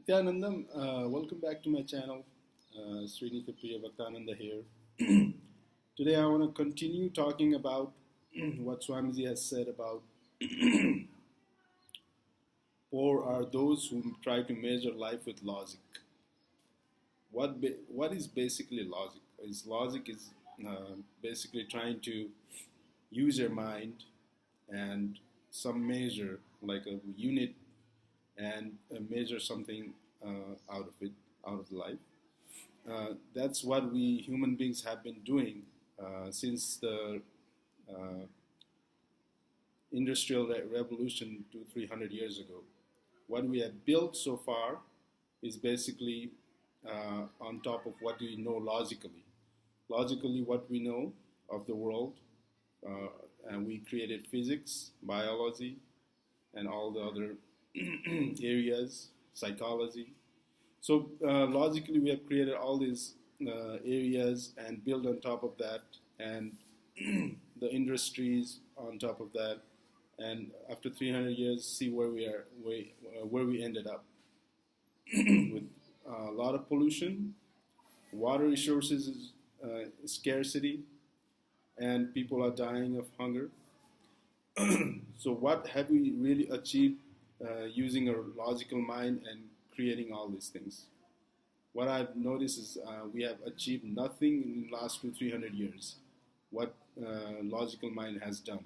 Nithyanandam, welcome back to my channel. Sri Nithyananda here. Today I want to continue talking about what Swamiji has said about poor are those who try to measure life with logic. What is basically logic? Logic is basically trying to use your mind and some measure like a unit and measure something out of it, out of life. That's what we human beings have been doing since the uh, industrial revolution 300 years ago. What we have built so far is basically on top of what we know logically. Logically, what we know of the world, and we created physics, biology, and all the other areas, psychology. So logically, we have created all these areas and built on top of that, and the industries on top of that. And after 300 years, see where we are, where we ended up with a lot of pollution, water resources scarcity, and people are dying of hunger. So, what have we really achieved using our logical mind and creating all these things? What I've noticed is we have achieved nothing in the last 300 years. What logical mind has done.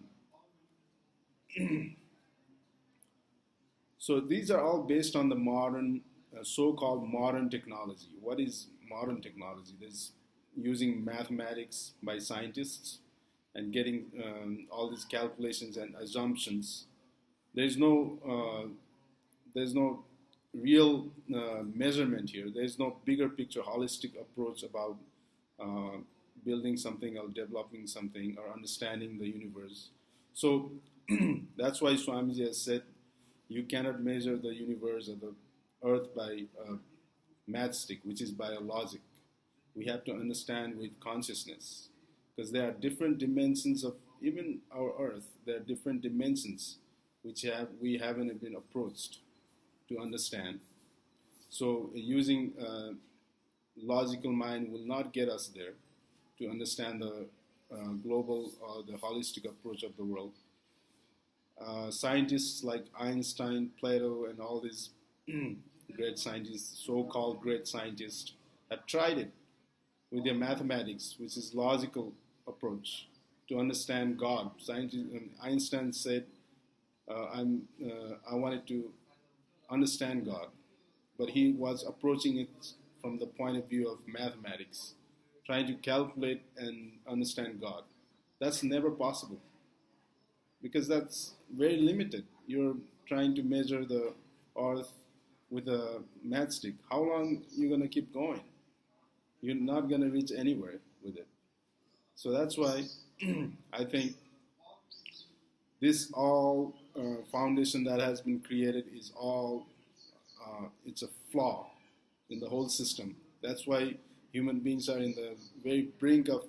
So these are all based on the modern, so-called modern technology. What is modern technology? There's using mathematics by scientists and getting all these calculations and assumptions. There's no real measurement here. There's no bigger picture, holistic approach about building something or developing something or understanding the universe. So that's why Swamiji has said you cannot measure the universe or the earth by a matchstick, which is by a logic. We have to understand with consciousness, because there are different dimensions of even our earth. There are different dimensions which we haven't been approached to understand. So using logical mind will not get us there to understand the global or the holistic approach of the world. Scientists like Einstein, Plato, and all these great scientists, so-called great scientists, have tried it with their mathematics, which is logical approach to understand God. Einstein said, I wanted to understand God, but he was approaching it from the point of view of mathematics, trying to calculate and understand God. That's never possible, because that's very limited. You're trying to measure the earth with a matchstick. How long are you going to keep going? You're not going to reach anywhere with it. So that's why I think this all foundation that has been created is all, it's a flaw in the whole system. That's why human beings are in the very brink of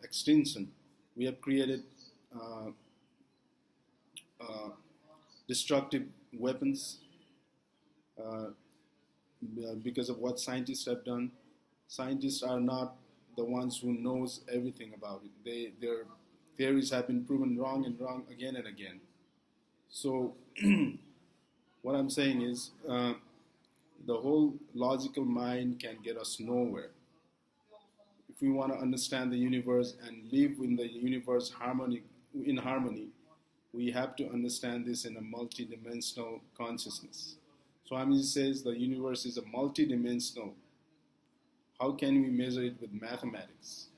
extinction. We have created destructive weapons because of what scientists have done. Scientists are not the ones who knows everything about it. Their theories have been proven wrong and wrong again and again. So what I'm saying is the whole logical mind can get us nowhere. If we want to understand the universe and live in the universe in harmony, we have to understand this in a multidimensional consciousness. Swamiji says the universe is a multidimensional. How can we measure it with mathematics?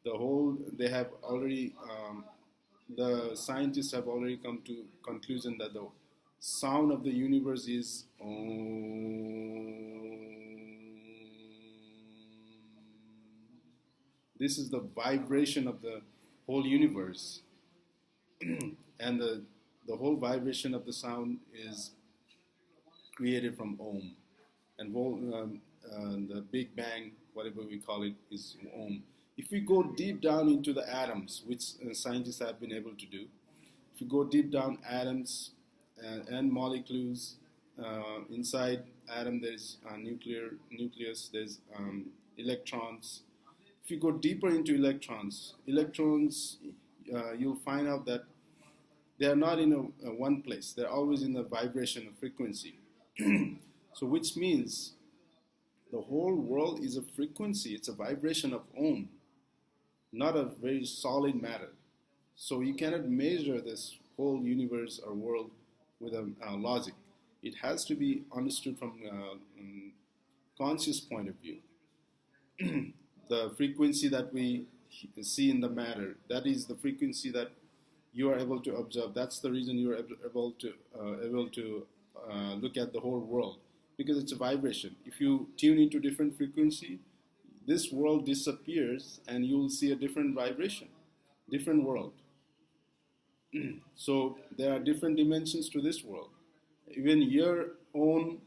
They have already, the scientists have already come to conclusion that the sound of the universe is Om. This is the vibration of the whole universe. And the whole vibration of the sound is created from Om. And the Big Bang, whatever we call it, is Om. If we go deep down into the atoms, which scientists have been able to do, if you go deep down atoms and molecules inside atom there's nucleus, there's electrons. If you go deeper into electrons, you'll find out that they are not in one place. They're always in a vibration of frequency. So which means the whole world is a frequency. It's a vibration of Om, not a very solid matter. So you cannot measure this whole universe or world with a logic. It has to be understood from a conscious point of view. The frequency that we see in the matter, that is the frequency that you are able to observe. That's the reason you are able to look at the whole world, because it's a vibration. If you tune into different frequency, this world disappears and you will see a different vibration, different world. So there are different dimensions to this world. Even your own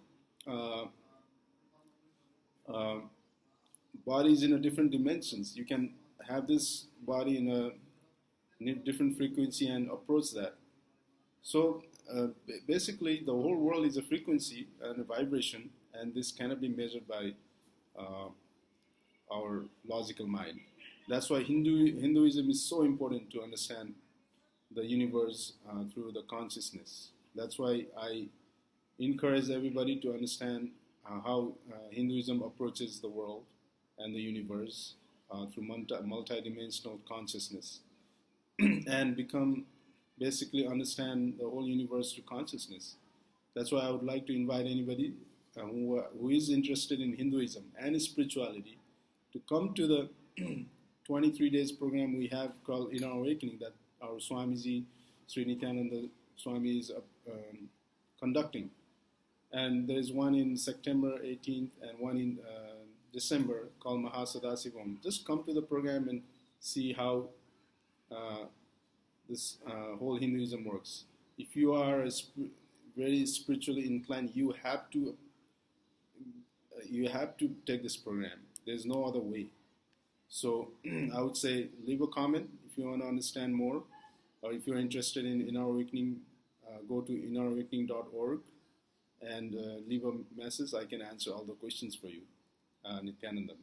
body is in a different dimensions. You can have this body in a different frequency and approach that. So basically, the whole world is a frequency and a vibration, and this cannot be measured by our logical mind. That's why Hinduism is so important to understand the universe through the consciousness. That's why I encourage everybody to understand how Hinduism approaches the world and the universe through multidimensional consciousness and basically understand the whole universe through consciousness. That's why I would like to invite anybody who is interested in Hinduism and spirituality to come to the 23 days program we have called Inner Awakening that our Swamiji, Sri Nithyananda Swami is conducting. And there is one in September 18th and one in December called Mahasadasivam. Just come to the program and see how this whole Hinduism works. If you are very spiritually inclined, you have to take this program. There's no other way. So I would say leave a comment if you want to understand more, or if you're interested in Inner Awakening, go to innerawakening.org and leave a message. I can answer all the questions for you, Nithyanandam.